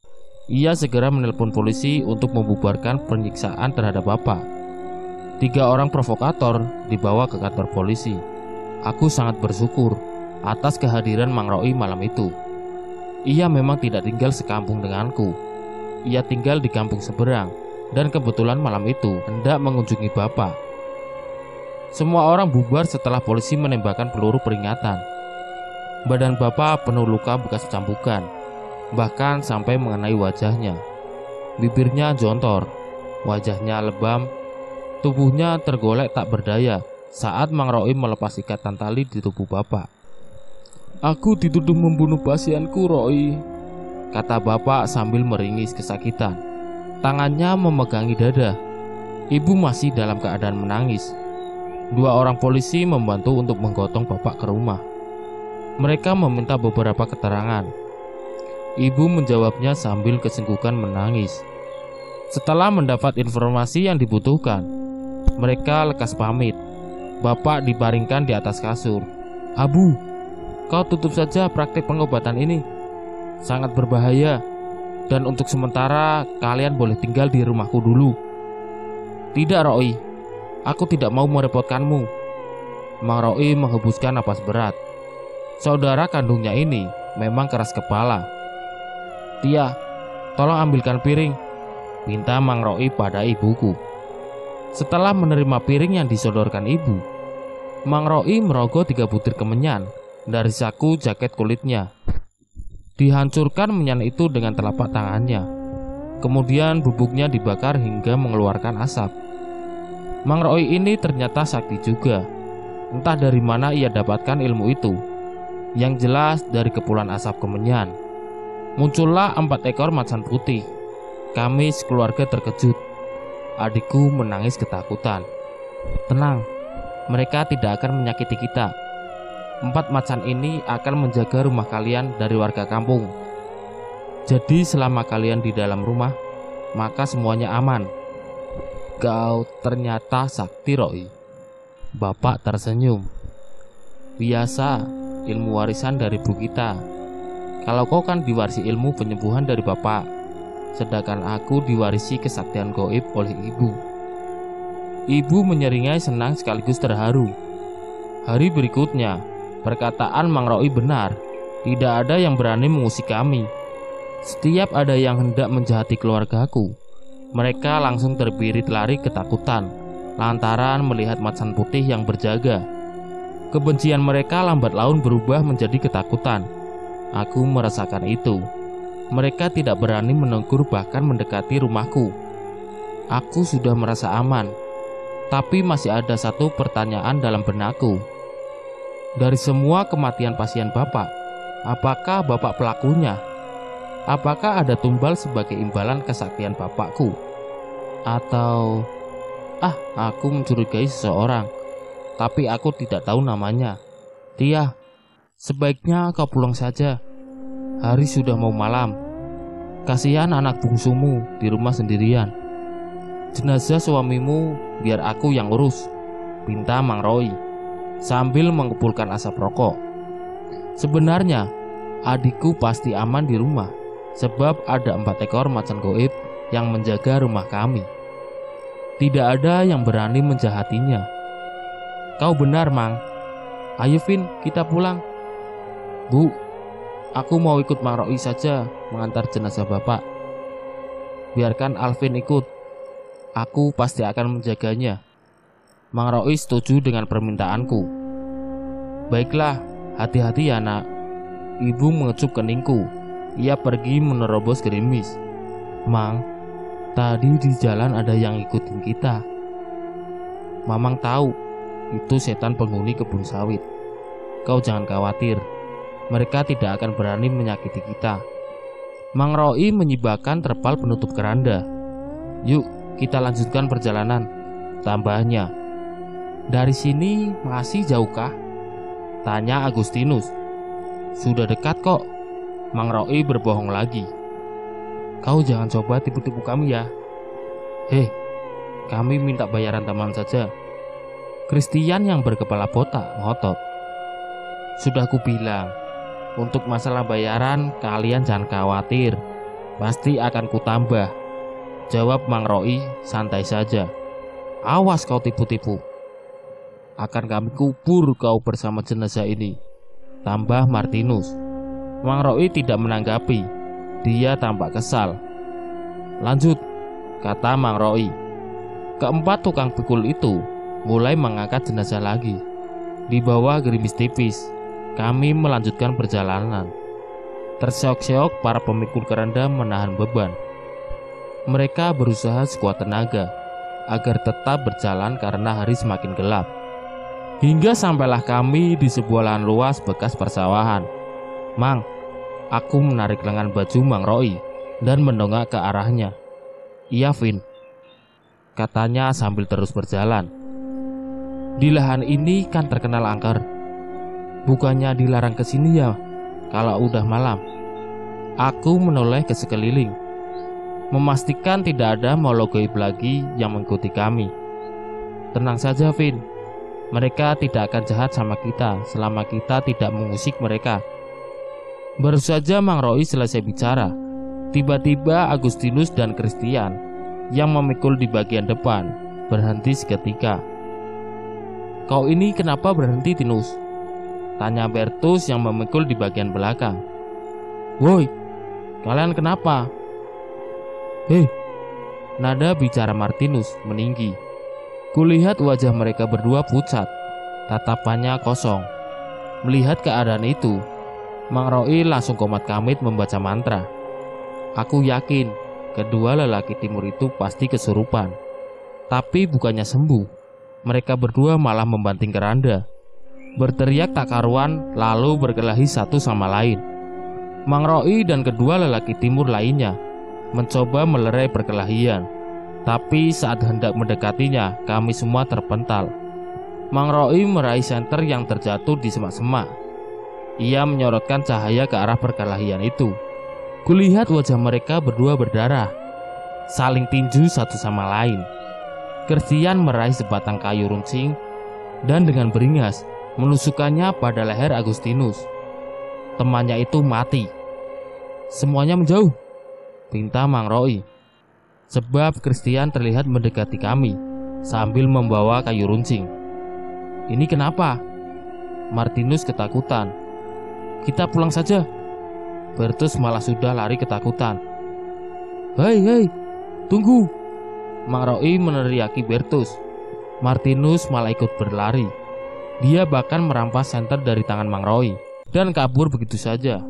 Ia segera menelpon polisi untuk membubarkan penyiksaan terhadap bapak. 3 orang provokator dibawa ke kantor polisi. Aku sangat bersyukur atas kehadiran Mang Roi malam itu. Ia memang tidak tinggal sekampung denganku. Ia tinggal di kampung seberang dan kebetulan malam itu hendak mengunjungi bapak. Semua orang bubar setelah polisi menembakkan peluru peringatan. Badan bapak penuh luka bekas cambukan, bahkan sampai mengenai wajahnya. Bibirnya jontor, wajahnya lebam, tubuhnya tergolek tak berdaya saat Mang Roi melepas ikatan tali di tubuh bapak. Aku dituduh membunuh pasienku, Roi, kata bapak sambil meringis kesakitan. Tangannya memegangi dada. Ibu masih dalam keadaan menangis. 2 orang polisi membantu untuk menggotong bapak ke rumah. Mereka meminta beberapa keterangan. Ibu menjawabnya sambil kesenggukan menangis. Setelah mendapat informasi yang dibutuhkan, mereka lekas pamit. Bapak dibaringkan di atas kasur. Abu, kau tutup saja praktik pengobatan ini. Sangat berbahaya. Dan untuk sementara kalian boleh tinggal di rumahku dulu. Tidak, Roi. Aku tidak mau merepotkanmu. Mang Roi menghembuskan napas berat. Saudara kandungnya ini memang keras kepala. Tia, tolong ambilkan piring, pinta Mang Roi pada ibuku. Setelah menerima piring yang disodorkan ibu, Mang Roi merogoh 3 butir kemenyan dari saku jaket kulitnya. Dihancurkan menyan itu dengan telapak tangannya. Kemudian bubuknya dibakar hingga mengeluarkan asap. Mang Roi ini ternyata sakti juga. Entah dari mana ia dapatkan ilmu itu. Yang jelas dari kepulan asap kemenyan muncullah 4 ekor macan putih. Kami sekeluarga terkejut. Adikku menangis ketakutan. Tenang, mereka tidak akan menyakiti kita. 4 macan ini akan menjaga rumah kalian dari warga kampung. Jadi selama kalian di dalam rumah, maka semuanya aman. Kau ternyata sakti, Roi. Bapak tersenyum. Biasa, ilmu warisan dari ibu kita. Kalau kau kan diwarisi ilmu penyembuhan dari bapak, sedangkan aku diwarisi kesaktian gaib oleh ibu. Ibu menyeringai senang sekaligus terharu. Hari berikutnya, perkataan Mang Roi benar. Tidak ada yang berani mengusik kami. Setiap ada yang hendak menjahati keluargaku, mereka langsung terbirit lari ketakutan lantaran melihat macan putih yang berjaga. Kebencian mereka lambat laun berubah menjadi ketakutan. Aku merasakan itu. Mereka tidak berani menegur bahkan mendekati rumahku. Aku sudah merasa aman. Tapi masih ada satu pertanyaan dalam benakku. Dari semua kematian pasien Bapak, apakah Bapak pelakunya? Apakah ada tumbal sebagai imbalan kesaktian Bapakku? Atau aku mencurigai seseorang, tapi aku tidak tahu namanya. Tia, sebaiknya kau pulang saja. Hari sudah mau malam. Kasihan anak bungsumu di rumah sendirian. Jenazah suamimu biar aku yang urus, pinta Mang Roy sambil mengepulkan asap rokok. Sebenarnya adikku pasti aman di rumah, sebab ada 4 ekor macan goib yang menjaga rumah kami. Tidak ada yang berani menjahatinya. Kau benar, Mang. Ayo Vin, kita pulang. Bu, aku mau ikut Mang Roy saja mengantar jenazah Bapak. Biarkan Alvin ikut. Aku pasti akan menjaganya. Mang Roy setuju dengan permintaanku. Baiklah, hati-hati ya nak. Ibu mengecup keningku. Ia pergi menerobos gerimis. Mang, tadi di jalan ada yang ikutin kita. Mamang tahu, itu setan penghuni kebun sawit. Kau jangan khawatir, mereka tidak akan berani menyakiti kita. Mang Roy menyibakkan terpal penutup keranda. Yuk, kita lanjutkan perjalanan, tambahnya. Dari sini masih jauhkah? Tanya Agustinus. Sudah dekat kok. Mang Roy berbohong lagi. Kau jangan coba tipu-tipu kami ya. Kami minta bayaran tambahan saja. Christian yang berkepala botak ngotot. Sudah kubilang, untuk masalah bayaran kalian jangan khawatir, pasti akan kutambah. Jawab Mang Roy santai saja. Awas kau tipu-tipu. Akan kami kubur kau bersama jenazah ini, tambah Martinus. Mang Roy tidak menanggapi. Dia tampak kesal. Lanjut, kata Mang Roy. Keempat tukang pikul itu mulai mengangkat jenazah lagi. Di bawah gerimis tipis, kami melanjutkan perjalanan. Terseok-seok para pemikul keranda menahan beban. Mereka berusaha sekuat tenaga agar tetap berjalan karena hari semakin gelap. Hingga sampailah kami di sebuah lahan luas bekas persawahan. Mang, aku menarik lengan baju Mang Roy dan mendongak ke arahnya. Iya Vin, katanya sambil terus berjalan. Di lahan ini kan terkenal angker. Bukannya dilarang ke sini ya kalau udah malam? Aku menoleh ke sekeliling, memastikan tidak ada makhluk gaib lagi yang mengikuti kami. Tenang saja Vin, mereka tidak akan jahat sama kita selama kita tidak mengusik mereka. Baru saja Mang Roy selesai bicara, tiba-tiba Agustinus dan Christian yang memikul di bagian depan berhenti seketika. Kau ini kenapa berhenti Tinus? Tanya Bertus yang memikul di bagian belakang. Woi, kalian kenapa? Nada bicara Martinus meninggi. Kulihat wajah mereka berdua pucat, tatapannya kosong. Melihat keadaan itu, Mang Roy langsung komat kamit membaca mantra. Aku yakin kedua lelaki timur itu pasti kesurupan. Tapi bukannya sembuh, mereka berdua malah membanting keranda, berteriak tak karuan lalu berkelahi satu sama lain. Mang Roy dan kedua lelaki timur lainnya mencoba melerai perkelahian, tapi saat hendak mendekatinya, kami semua terpental. Mang Roy meraih senter yang terjatuh di semak-semak. Ia menyorotkan cahaya ke arah perkelahian itu. Kulihat wajah mereka berdua berdarah, saling tinju satu sama lain. Christian meraih sebatang kayu runcing dan dengan beringas menusukkannya pada leher Agustinus. Temannya itu mati. Semuanya menjauh, pinta Mang Roy. Sebab Christian terlihat mendekati kami sambil membawa kayu runcing. Ini kenapa? Martinus ketakutan. Kita pulang saja. Bertus malah sudah lari ketakutan. Hei, tunggu. Mang Roy meneriaki Bertus. Martinus malah ikut berlari. Dia bahkan merampas senter dari tangan Mang Roy dan kabur begitu saja.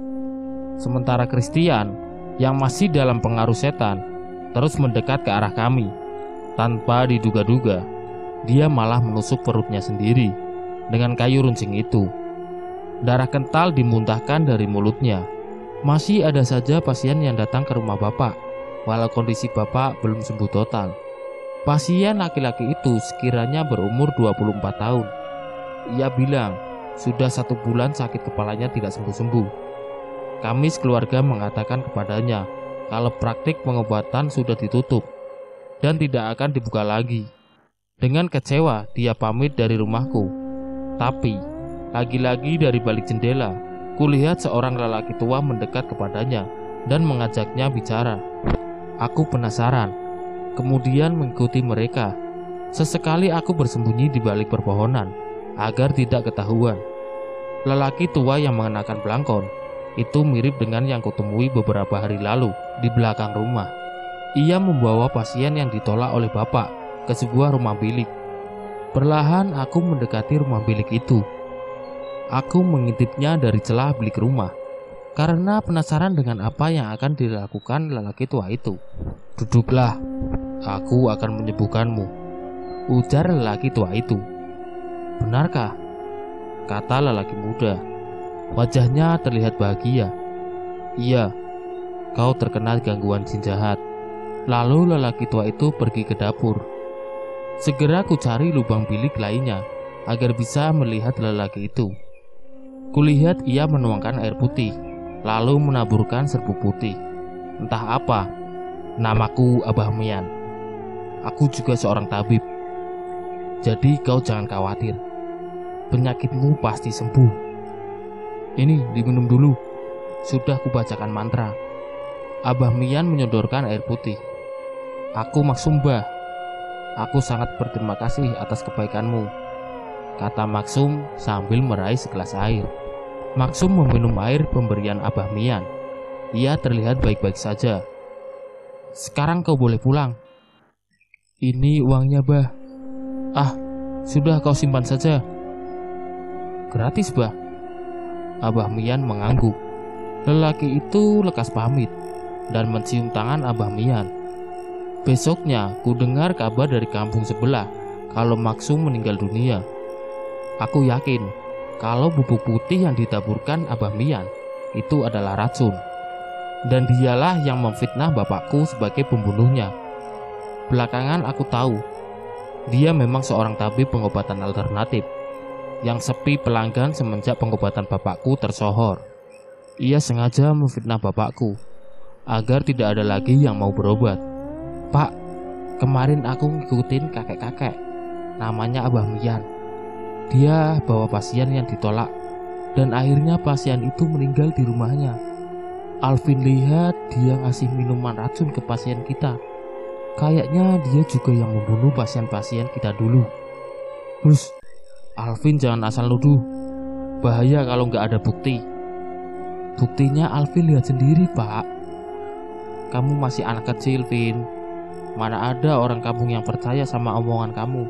Sementara Christian yang masih dalam pengaruh setan terus mendekat ke arah kami tanpa diduga-duga. dia malah menusuk perutnya sendiri dengan kayu runcing itu. Darah kental dimuntahkan dari mulutnya. Masih ada saja pasien yang datang ke rumah Bapak, walau kondisi Bapak belum sembuh total. Pasien laki-laki itu sekiranya berumur 24 tahun. Ia bilang sudah 1 bulan sakit kepalanya tidak sembuh-sembuh. Kami sekeluarga mengatakan kepadanya kalau praktik pengobatan sudah ditutup dan tidak akan dibuka lagi. Dengan kecewa dia pamit dari rumahku. Tapi lagi-lagi dari balik jendela kulihat seorang lelaki tua mendekat kepadanya dan mengajaknya bicara. Aku penasaran, kemudian mengikuti mereka. Sesekali aku bersembunyi di balik perpohonan agar tidak ketahuan. Lelaki tua yang mengenakan belangkon itu mirip dengan yang kutemui beberapa hari lalu di belakang rumah. Ia membawa pasien yang ditolak oleh Bapak ke sebuah rumah bilik. Perlahan aku mendekati rumah bilik itu. Aku mengintipnya dari celah bilik rumah karena penasaran dengan apa yang akan dilakukan lelaki tua itu. Duduklah, aku akan menyembuhkanmu, ujar lelaki tua itu. Benarkah? Kata lelaki muda. Wajahnya terlihat bahagia. Iya, kau terkena gangguan jin jahat. Lalu lelaki tua itu pergi ke dapur. Segera ku cari lubang bilik lainnya agar bisa melihat lelaki itu. Kulihat ia menuangkan air putih, lalu menaburkan serbuk putih. Entah apa. Namaku Abah Mian. Aku juga seorang tabib. Jadi kau jangan khawatir. Penyakitmu pasti sembuh. Ini diminum dulu. Sudah kubacakan mantra. Abah Mian menyodorkan air putih. Aku Maksum, Mbah. Aku sangat berterima kasih atas kebaikanmu, kata Maksum sambil meraih segelas air. Maksum meminum air pemberian Abah Mian. Ia terlihat baik-baik saja. Sekarang kau boleh pulang. Ini uangnya, Bah. Ah, sudah kau simpan saja. Gratis, Bah. Abah Mian mengangguk. Lelaki itu lekas pamit dan mencium tangan Abah Mian. Besoknya ku dengar kabar dari kampung sebelah kalau Maksum meninggal dunia. Aku yakin kalau bubuk putih yang ditaburkan Abah Mian itu adalah racun, dan dialah yang memfitnah bapakku sebagai pembunuhnya. Belakangan aku tahu dia memang seorang tabib pengobatan alternatif yang sepi pelanggan semenjak pengobatan bapakku tersohor. Ia sengaja memfitnah bapakku agar tidak ada lagi yang mau berobat. Pak, kemarin aku ngikutin kakek-kakek, namanya Abah Mian. Dia bawa pasien yang ditolak, dan akhirnya pasien itu meninggal di rumahnya. Alvin lihat dia ngasih minuman racun ke pasien kita. Kayaknya dia juga yang membunuh pasien-pasien kita dulu. Terus, Alvin jangan asal nuduh. Bahaya kalau nggak ada bukti. Buktinya Alvin lihat sendiri, Pak. Kamu masih anak kecil, Vin. Mana ada orang kampung yang percaya sama omongan kamu.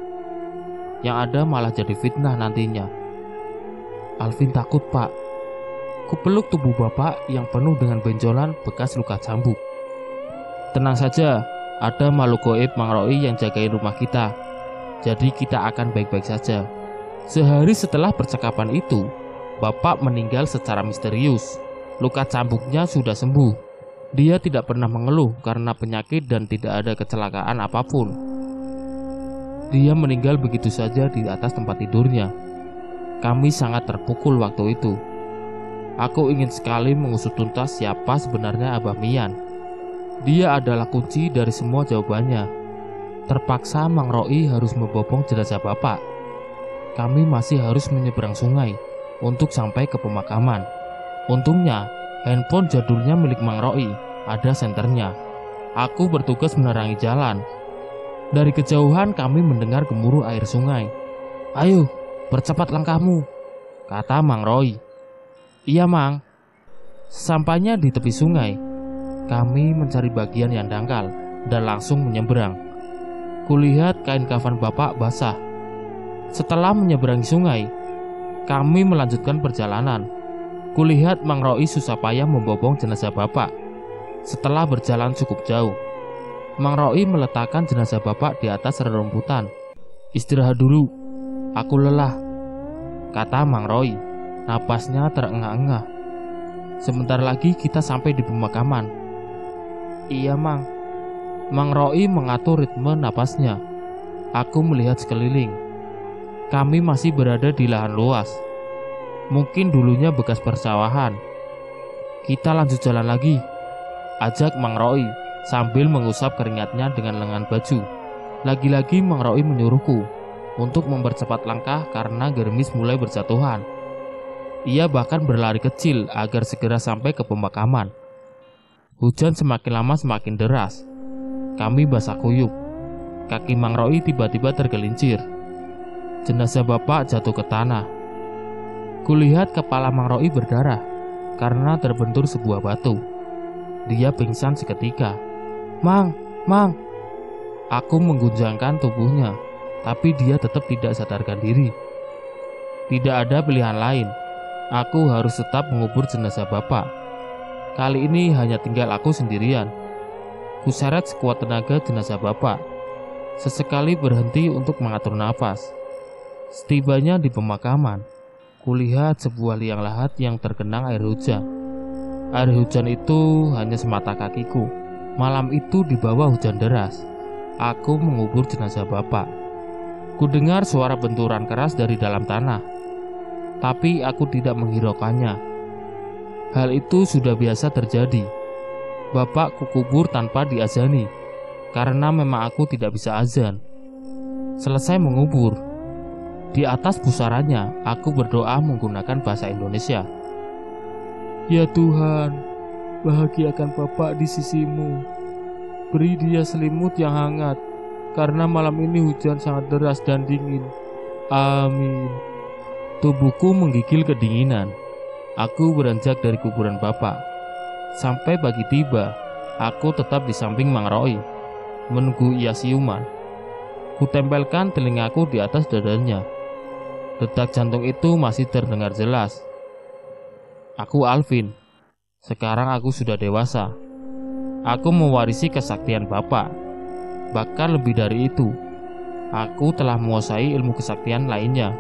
Yang ada malah jadi fitnah nantinya. Alvin takut, Pak. Kupeluk tubuh bapak yang penuh dengan benjolan bekas luka cambuk. Tenang saja, ada makhluk goib Mang Roi yang jagain rumah kita. Jadi kita akan baik-baik saja. Sehari setelah percakapan itu, bapak meninggal secara misterius. Luka cambuknya sudah sembuh. Dia tidak pernah mengeluh karena penyakit dan tidak ada kecelakaan apapun. Dia meninggal begitu saja di atas tempat tidurnya. Kami sangat terpukul waktu itu. Aku ingin sekali mengusut tuntas siapa sebenarnya Abah Mian. Dia adalah kunci dari semua jawabannya. Terpaksa Mang Roi harus membopong jenazah bapak. Kami masih harus menyeberang sungai untuk sampai ke pemakaman. Untungnya handphone jadulnya milik Mang Roi ada senternya. Aku bertugas menerangi jalan. Dari kejauhan kami mendengar gemuruh air sungai. Ayo, percepat langkahmu, kata Mang Roi. Iya, Mang. Sampainya di tepi sungai, kami mencari bagian yang dangkal dan langsung menyeberang. Kulihat kain kafan bapak basah. Setelah menyeberangi sungai, kami melanjutkan perjalanan. Kulihat Mang Roi susah payah membopong jenazah bapak. Setelah berjalan cukup jauh, Mang Roi meletakkan jenazah bapak di atas rerumputan. Istirahat dulu, aku lelah, kata Mang Roy. Napasnya terengah-engah. Sebentar lagi kita sampai di pemakaman. Iya, Mang. Mang Roy mengatur ritme napasnya. Aku melihat sekeliling. Kami masih berada di lahan luas. Mungkin dulunya bekas persawahan. Kita lanjut jalan lagi, ajak Mang Roy sambil mengusap keringatnya dengan lengan baju. Lagi-lagi Mang Roy menyuruhku untuk mempercepat langkah karena gerimis mulai berjatuhan. Ia bahkan berlari kecil agar segera sampai ke pemakaman. Hujan semakin lama semakin deras. Kami basah kuyup. Kaki Mang Roy tiba-tiba tergelincir. Jenazah bapak jatuh ke tanah. Kulihat kepala Mang Roy berdarah karena terbentur sebuah batu. Dia pingsan seketika. Mang, Mang. Aku mengguncangkan tubuhnya, tapi dia tetap tidak sadarkan diri. Tidak ada pilihan lain. Aku harus tetap mengubur jenazah bapak. Kali ini hanya tinggal aku sendirian. Kuseret sekuat tenaga jenazah bapak. Sesekali berhenti untuk mengatur nafas. Setibanya di pemakaman, kulihat sebuah liang lahat yang tergenang air hujan. Air hujan itu hanya semata kakiku. Malam itu di bawah hujan deras, aku mengubur jenazah bapak. Kudengar suara benturan keras dari dalam tanah, tapi aku tidak menghiraukannya. Hal itu sudah biasa terjadi. Bapak kukubur tanpa diazani, karena memang aku tidak bisa azan. Selesai mengubur, di atas pusarannya aku berdoa menggunakan bahasa Indonesia. Ya Tuhan, bahagiakan Bapak di sisimu. Beri dia selimut yang hangat, karena malam ini hujan sangat deras dan dingin. Amin. Tubuhku menggigil kedinginan. Aku beranjak dari kuburan bapak. Sampai pagi tiba, aku tetap di samping Mang Roy, menunggu ia siuman. Kutempelkan telingaku di atas dadanya. Detak jantung itu masih terdengar jelas. Aku Alvin. Sekarang aku sudah dewasa. Aku mewarisi kesaktian bapak. Bahkan lebih dari itu, aku telah menguasai ilmu kesaktian lainnya.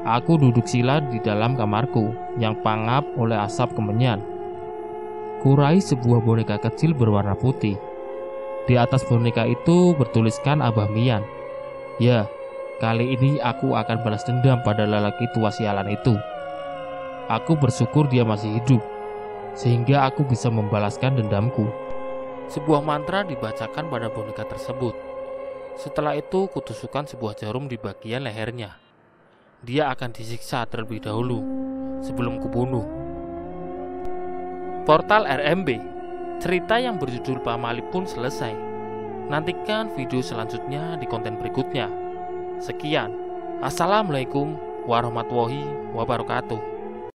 Aku duduk sila di dalam kamarku yang pangap oleh asap kemenyan. Kurai sebuah boneka kecil berwarna putih. Di atas boneka itu bertuliskan Abah Mian. Ya, kali ini aku akan balas dendam pada lelaki tua sialan itu. Aku bersyukur dia masih hidup, sehingga aku bisa membalaskan dendamku. Sebuah mantra dibacakan pada boneka tersebut. Setelah itu kutusukkan sebuah jarum di bagian lehernya. Dia akan disiksa terlebih dahulu sebelum kubunuh. Portal RMB, cerita yang berjudul Pamali pun selesai. Nantikan video selanjutnya di konten berikutnya. Sekian, Assalamualaikum warahmatullahi wabarakatuh.